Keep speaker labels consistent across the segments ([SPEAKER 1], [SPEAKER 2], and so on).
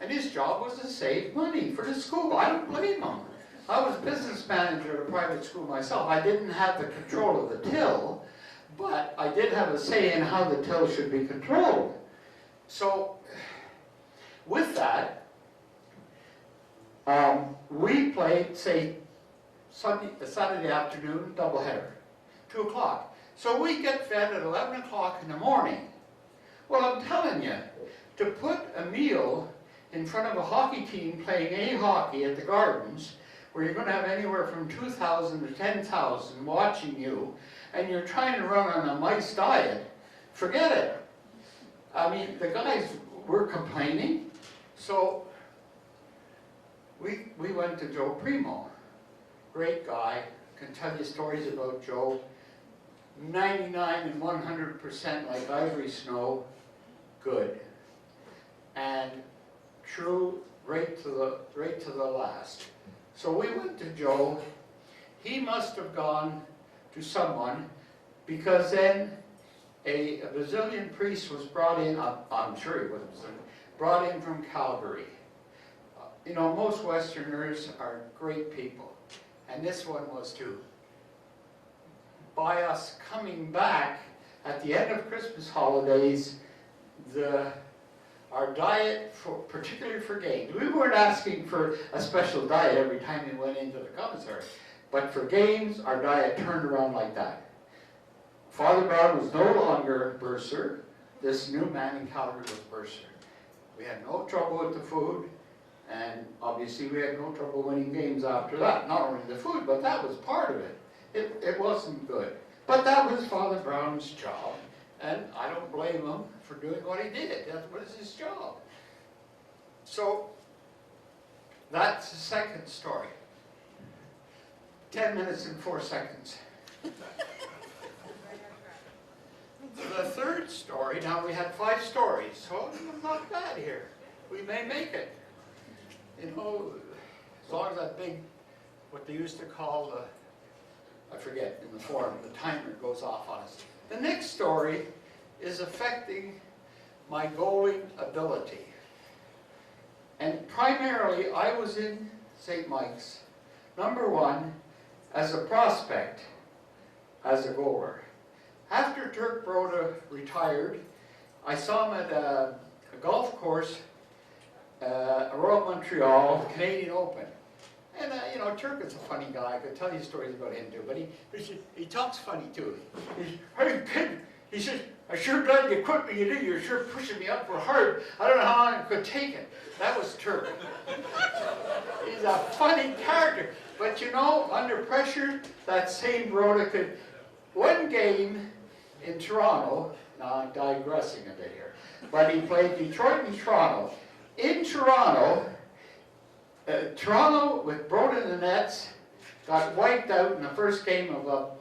[SPEAKER 1] And his job was to save money for the school. I don't blame him. I was business manager at a private school myself. I didn't have the control of the till, but I did have a say in how the till should be controlled. So, with that, we played, say, Saturday afternoon, doubleheader, 2 o'clock. So we get fed at 11 o'clock in the morning. Well, I'm telling you, to put a meal in front of a hockey team playing A hockey at the Gardens, where you're going to have anywhere from 2,000 to 10,000 watching you, and you're trying to run on a mice diet, forget it. I mean, the guys were complaining, so we went to Joe Primo. Great guy, can tell you stories about Joe. 99 and 100% like ivory snow, good. And true right to the last. So we went to Joe. He must have gone to someone, because then a Brazilian priest was brought in, I'm sure he was Brazilian, brought in from Calgary. You know, most Westerners are great people. And this one was too. By us coming back at the end of Christmas holidays, our diet, particularly for games, we weren't asking for a special diet every time we went into the commissary, but for games, our diet turned around like that. Father Brown was no longer bursar. This new man in Calgary was bursar. We had no trouble with the food, and obviously we had no trouble winning games after that. Not only the food, but that was part of it. It wasn't good. But that was Father Brown's job, and I don't blame him for doing what he did. That was his job. So, that's the second story. 10 minutes and 4 seconds. The third story, now we had 5 stories, so not bad here. We may make it. You know, as long as that big, what they used to call the, I forget, in the forum, the timer goes off on us. The next story is affecting my goaling ability. And primarily, I was in St. Mike's, number 1, as a prospect, as a goaler. After Turk Broda retired, I saw him at a golf course, Royal Montreal, Canadian Open. And, you know, Turk is a funny guy. I could tell you stories about him too, but he talks funny too. Hey, kid, he says, I'm sure glad you quit me, you do. You're sure pushing me up for hard. I don't know how long I could take it. That was Turk. He's a funny character. But you know, under pressure, that same Broda could, one game in Toronto, now I'm digressing a bit here, but he played Detroit and Toronto. In Toronto, Toronto with Broda in the nets got wiped out in the first game of a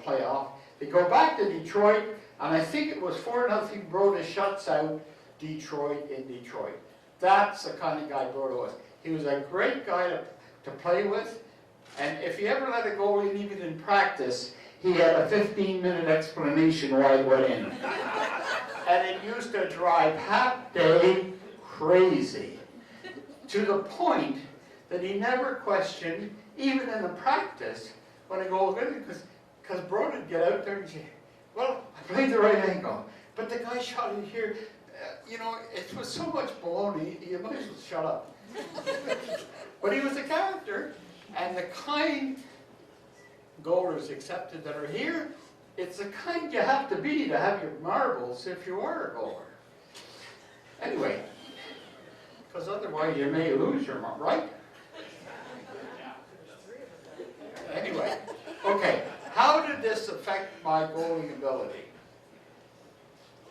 [SPEAKER 1] playoff. They go back to Detroit, and I think it was 4-0. Broda shuts out Detroit in Detroit. That's the kind of guy Broda was. He was a great guy to play with, and if he ever let a goalie leave it in practice, he had a 15-minute explanation why it went in. And it used to drive half day crazy, to the point that he never questioned, even in the practice, when a goal goes in, because Broda would get out there and say, well, I played the right angle, but the guy shot it here. You know, it was so much baloney, you might as well shut up. But he was a character, and the kind goalers accepted that are here, it's the kind you have to be to have your marbles if you are a goaler. Anyway, because otherwise you may lose your marbles, right? Anyway, okay, how did this affect my goaling ability?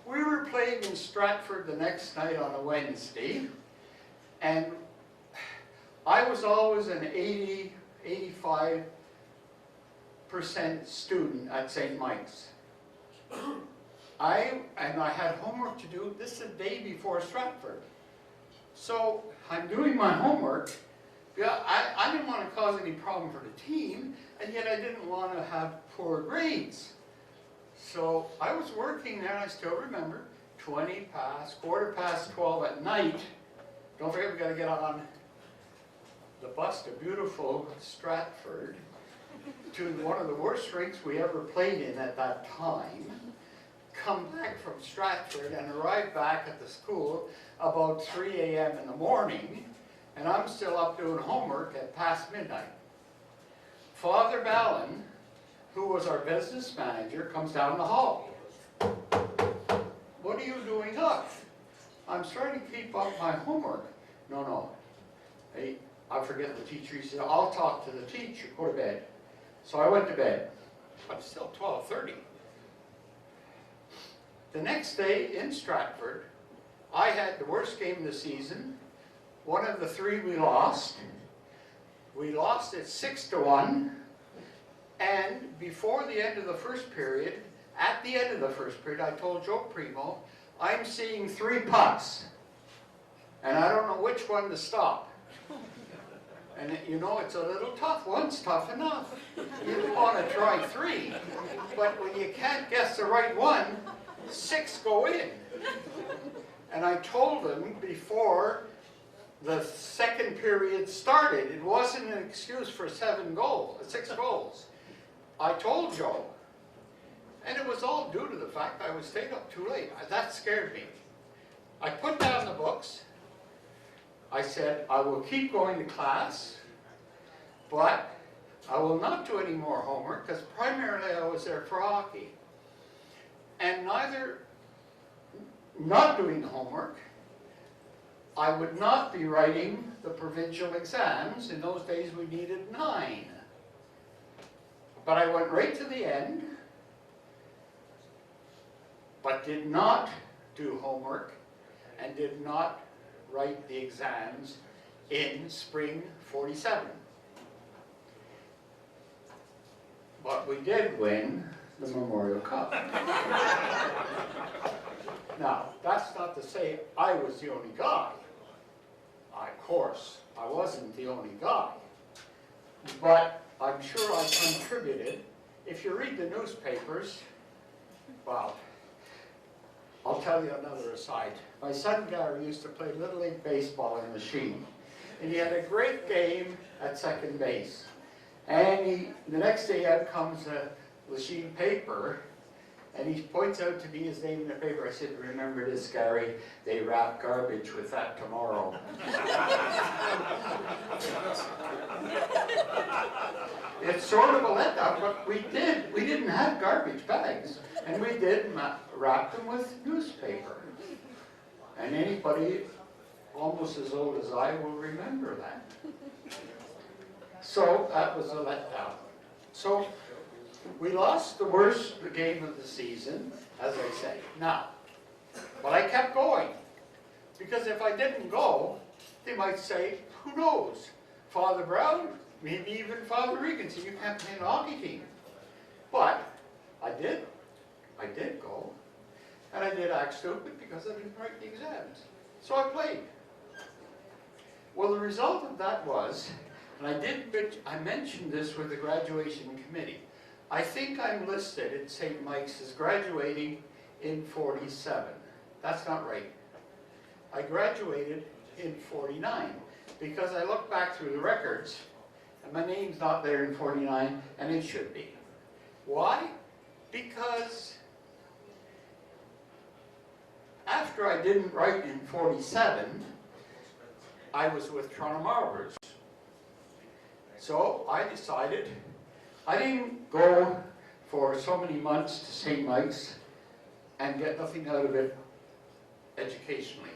[SPEAKER 1] We were playing in Stratford the next night on a Wednesday, and I was always an 85% student at St. Mike's. I had homework to do. This is the day before Stratford. So I'm doing my homework. Yeah, I didn't want to cause any problem for the team, and yet I didn't want to have poor grades. So I was working there, and I still remember, 20 past, 12 at night, Don't forget, we got to get on the bus to beautiful Stratford, to one of the worst rinks we ever played in at that time, come back from Stratford and arrive back at the school about 3 a.m. in the morning, and I'm still up doing homework at past midnight. Father Ballin, who was our business manager, comes down the hall. What are you doing up? I'm trying to keep up my homework. No. Hey, I forget the teacher. He said, I'll talk to the teacher. Go to bed. So I went to bed. But it's still 12:30. The next day in Stratford, I had the worst game of the season. One of the three we lost. We lost it 6-1. And before the end of the first period, at the end of the first period, I told Joe Primo, I'm seeing 3 pucks. And I don't know which one to stop. And you know, it's a little tough. One's tough enough. You want to try 3. But when you can't guess the right one, 6 go in. And I told him before the second period started, it wasn't an excuse for 6 goals. I told Joe. And it was all due to the fact I was staying up too late. That scared me. I put down the books. I said, I will keep going to class, but I will not do any more homework, because primarily I was there for hockey. And neither not doing homework, I would not be writing the provincial exams. In those days we needed 9. But I went right to the end, but did not do homework and did not write the exams in spring 47. But we did win the Memorial Cup. Now, that's not to say I was the only guy. Of course, I wasn't the only guy. But I'm sure I contributed. If you read the newspapers, well, I'll tell you another aside. My son Gary used to play Little League baseball in Lachine. And he had a great game at second base. And the next day out comes a Lachine paper, and he points out to me his name in the paper. I said, remember this, Gary, they wrap garbage with that tomorrow. It's sort of a letdown, but we didn't have garbage bags, and we did wrap them with newspaper. And anybody almost as old as I will remember that. So that was a letdown. So we lost the worst game of the season, as I say. Now, but I kept going, because if I didn't go, they might say, who knows, Father Brown, maybe even Father Regan, so you can't play in a hockey team. But I did go, and I did act stupid because I didn't write the exams. So I played. Well, the result of that was, and I mentioned this with the graduation committee, I think I'm listed at St. Mike's as graduating in 47. That's not right. I graduated in 49 because I looked back through the records and my name's not there in 49, and it should be. Why? Because after I didn't write in 47, I was with Toronto Marlboros. So I decided, I didn't go for so many months to St. Mike's and get nothing out of it educationally.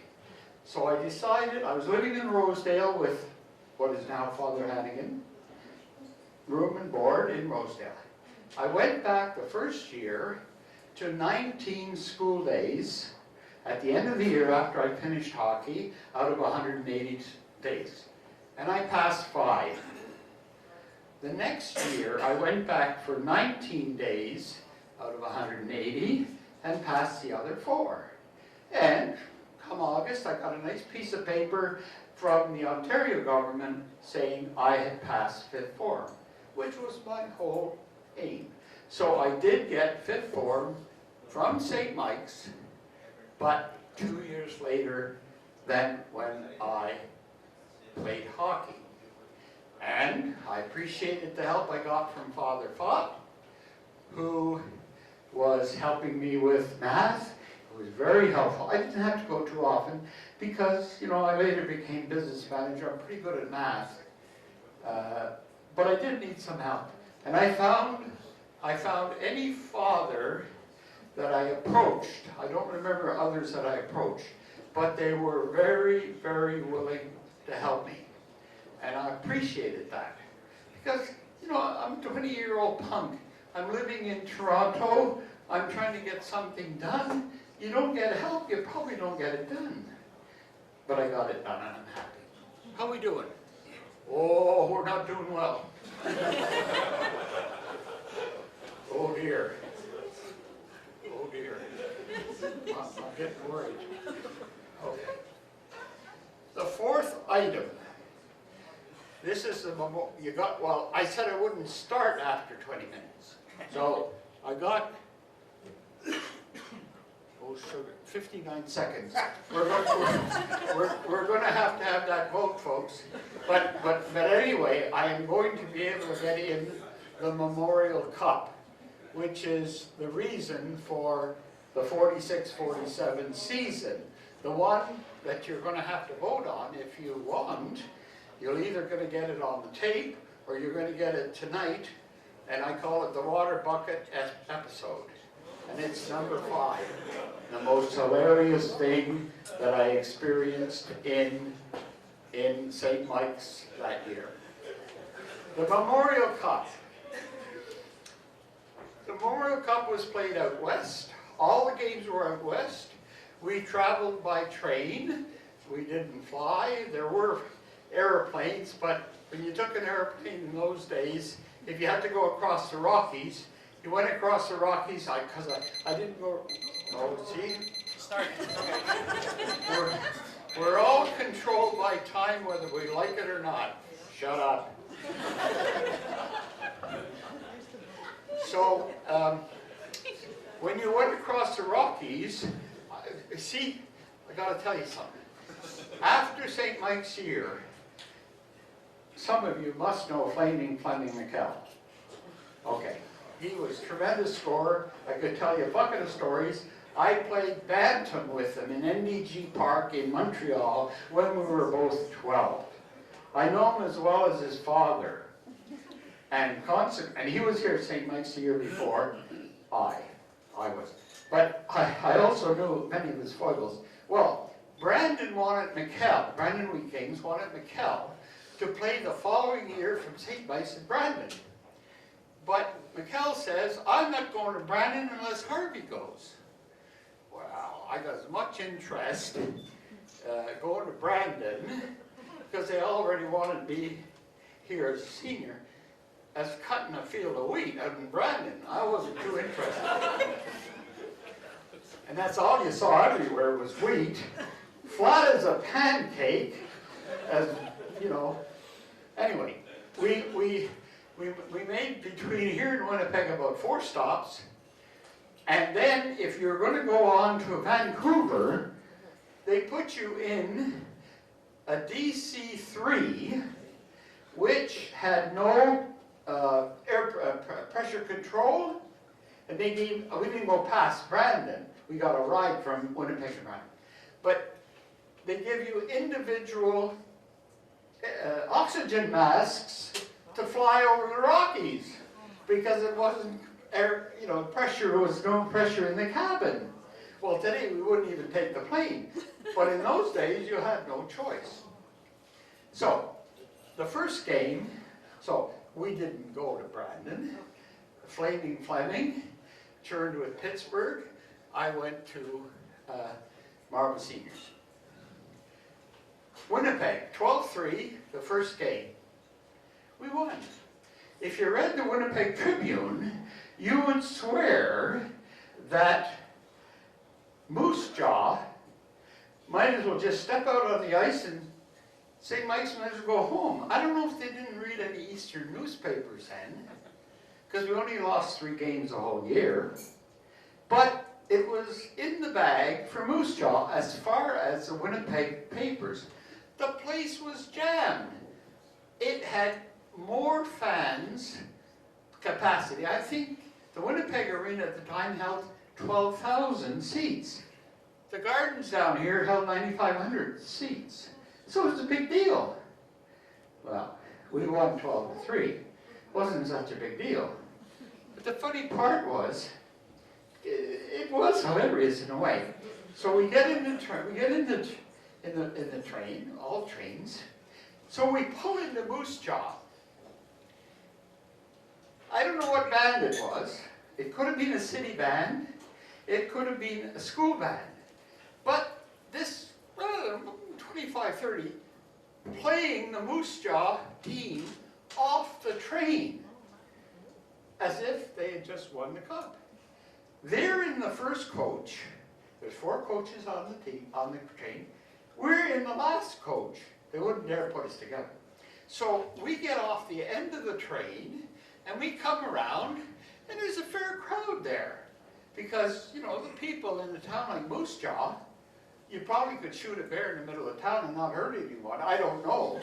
[SPEAKER 1] So I decided, I was living in Rosedale with what is now Father Hannigan, room and board in Rosedale. I went back the first year to 19 school days at the end of the year after I finished hockey out of 180 days. And I passed 5. The next year, I went back for 19 days out of 180 and passed the other 4. And come August, I got a nice piece of paper from the Ontario government saying I had passed 5th form, which was my whole aim. So I did get 5th form from St. Mike's, but 2 years later than when I appreciated the help I got from Father Fott, who was helping me with math. It was very helpful. I didn't have to go too often because, you know, I later became business manager. I'm pretty good at math. But I did need some help. And I found any father that I approached. I don't remember others that I approached, but they were very, very willing to help me. And I appreciated that. Because, you know, I'm a 20-year-old punk. I'm living in Toronto. I'm trying to get something done. You don't get help, you probably don't get it done. But I got it done and I'm happy. How we doing? Oh, we're not doing well. Oh dear. Oh dear. I'm getting worried. Okay. The fourth item. This is the you got, well, I said I wouldn't start after 20 minutes. So I got, oh sugar, 59 seconds. We're going to have that vote, folks. But anyway, I am going to be able to get in the Memorial Cup, which is the reason for the 46-47 season. The one that you're going to have to vote on if you want. You're either going to get it on the tape or you're going to get it tonight, and I call it the Water Bucket episode. And it's number 5, the most hilarious thing that I experienced in St. Mike's that year. The Memorial Cup. The Memorial Cup was played out west. All the games were out west. We traveled by train. We didn't fly. There were airplanes, but when you took an airplane in those days, if you had to go across the Rockies, you went across the Rockies, because I didn't go, oh, see?
[SPEAKER 2] Start.
[SPEAKER 1] Okay. We're all controlled by time whether we like it or not. Shut up. So, when you went across the Rockies, see, I got to tell you something. After St. Mike's year, some of you must know Flaming Fleming McKell. Okay. He was a tremendous scorer. I could tell you a bucket of stories. I played bantam with him in NDG Park in Montreal when we were both 12. I know him as well as his father. And he was here at St. Mike's the year before. I was. But I also knew many of his foibles. Well, Brandon Wheat Kings wanted McKell to play the following year from St. Mike's in Brandon. But McKell says, I'm not going to Brandon unless Harvey goes. Well, I got as much interest going to Brandon, because they already wanted me here as a senior, as cutting a field of wheat out in Brandon. I wasn't too interested. And that's all you saw everywhere was wheat, flat as a pancake, as, you know. Anyway, we made between here and Winnipeg about 4 stops, and then if you're going to go on to Vancouver, they put you in a DC-3, which had no pressure control, and we didn't go past Brandon. We got a ride from Winnipeg to Brandon. But they give you individual oxygen masks to fly over the Rockies, because it wasn't air, you know, pressure, was no pressure in the cabin. Well, today we wouldn't even take the plane, but in those days you had no choice. So, the first game, so we didn't go to Brandon. Flaming Fleming turned with Pittsburgh. I went to Marble Seniors. Winnipeg, 12-3, the first game. We won. If you read the Winnipeg Tribune, you would swear that Moose Jaw might as well just step out on the ice and St. Mike's might as well go home. I don't know if they didn't read any Eastern newspapers then, because we only lost 3 games the whole year. But it was in the bag for Moose Jaw as far as the Winnipeg papers. The place was jammed. It had more fans capacity. I think the Winnipeg Arena at the time held 12,000 seats. The gardens down here held 9,500 seats. So it was a big deal. Well, we won 12-3. It wasn't such a big deal. But the funny part was, it was hilarious in a way. So we get in the train, all trains. So we pull into Moose Jaw. I don't know what band it was. It could have been a city band. It could have been a school band. But this 25, 30, playing the Moose Jaw team off the train as if they had just won the cup. They're in the first coach. There's 4 coaches on the team, on the train. We're in the last coach. They wouldn't dare put us together. So we get off the end of the train and we come around and there's a fair crowd there. Because, you know, the people in a town like Moose Jaw, you probably could shoot a bear in the middle of town and not hurt anyone. I don't know.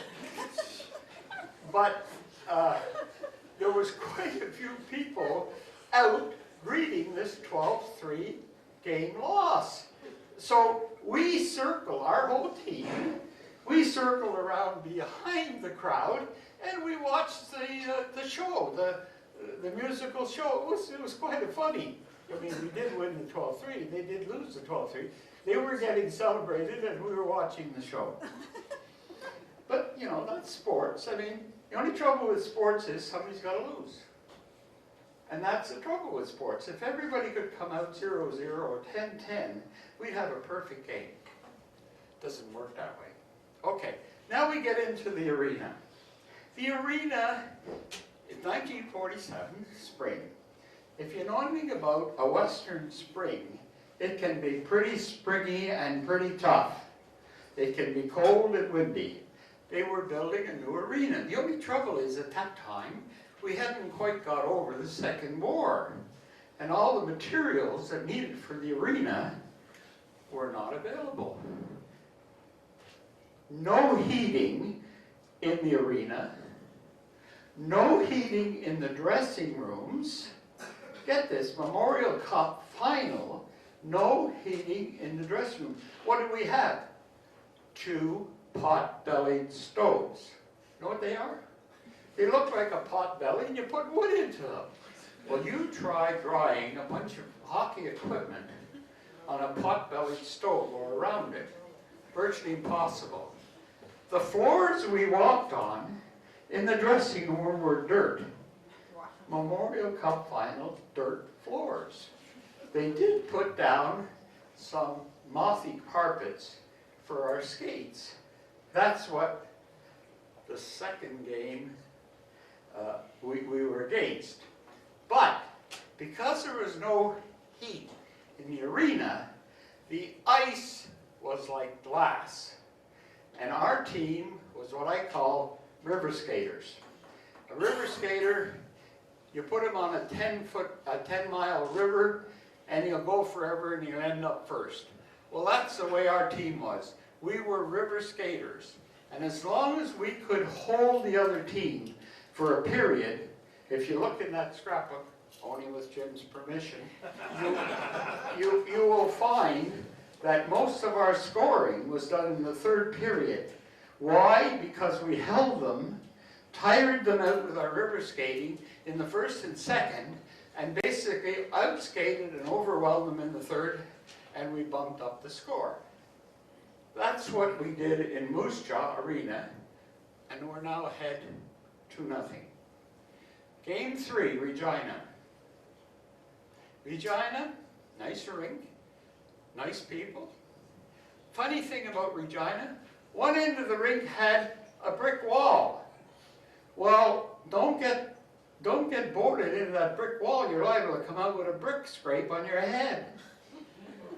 [SPEAKER 1] But there was quite a few people out greeting this 12-3 game loss. So we circle, our whole team, we circle around behind the crowd and we watched the show, the musical show. It was quite funny. I mean, we did win the 12-3, they did lose the 12-3. They were getting celebrated and we were watching the show. But, you know, that's sports. I mean, the only trouble with sports is somebody's got to lose. And that's the trouble with sports. If everybody could come out 0-0 or 10-10, we'd have a perfect game. Doesn't work that way. Okay, now we get into the arena. The arena in 1947, spring. If you know anything about a western spring, it can be pretty springy and pretty tough. It can be cold and windy. They were building a new arena. The only trouble is at that time, we hadn't quite got over the Second War. And all the materials that needed for the arena were not available. No heating in the arena. No heating in the dressing rooms. Get this, Memorial Cup final, no heating in the dressing room. What do we have? 2 pot-bellied stoves. You know what they are? They look like a pot belly and you put wood into them. Well, you try drying a bunch of hockey equipment on a pot-bellied stove or around it. Virtually impossible. The floors we walked on in the dressing room were dirt. Memorial Cup final, dirt floors. They did put down some mothy carpets for our skates. That's what the second game we were against. But because there was no heat in the arena, the ice was like glass. And our team was what I call river skaters. A river skater, you put him on a 10-mile river, and he'll go forever and he'll end up first. Well, that's the way our team was. We were river skaters. And as long as we could hold the other team for a period, if you look in that scrapbook, only with Jim's permission, you will find that most of our scoring was done in the third period. Why? Because we held them, tired them out with our river skating in the first and second, and basically outskated and overwhelmed them in the third, and we bumped up the score. That's what we did in Moose Jaw Arena, and we're now ahead 2-0. Game 3, Regina. Regina, nice rink, nice people. Funny thing about Regina, one end of the rink had a brick wall. Well, don't get boarded into that brick wall, you're liable to come out with a brick scrape on your head.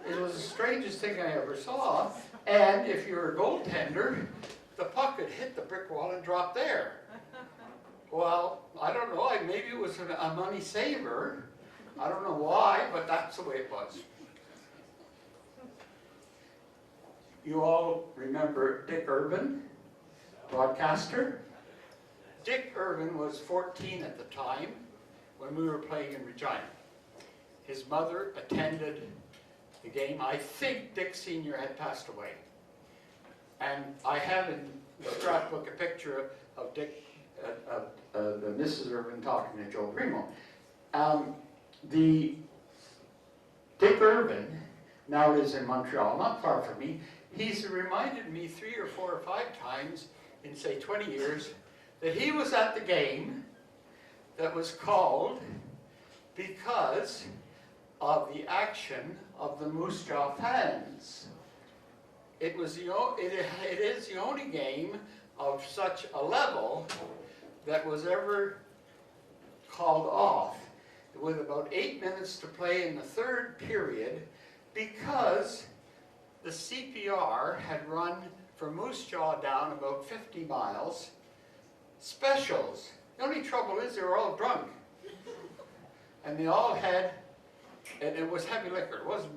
[SPEAKER 1] It was the strangest thing I ever saw. And if you're a goaltender, the puck could hit the brick wall and drop there. Well, I don't know, maybe it was a money saver. I don't know why, but that's the way it was. You all remember Dick Urban, broadcaster? Dick Irvin was 14 at the time when we were playing in Regina. His mother attended the game. I think Dick Sr. had passed away. And I have in the scrapbook a picture of Dick, Mrs. Irvin talking to Joe Primo. The Dick Irvin now lives in Montreal, not far from me. He's reminded me 3 or 4 or 5 times in, say, 20 years that he was at the game that was called because of the action of the Moose Jaw fans. It is the only game of such a level that was ever called off with about 8 minutes to play in the 3rd period because the CPR had run from Moose Jaw down about 50 miles, specials. The only trouble is they were all drunk. And they all had, and it was heavy liquor. It wasn't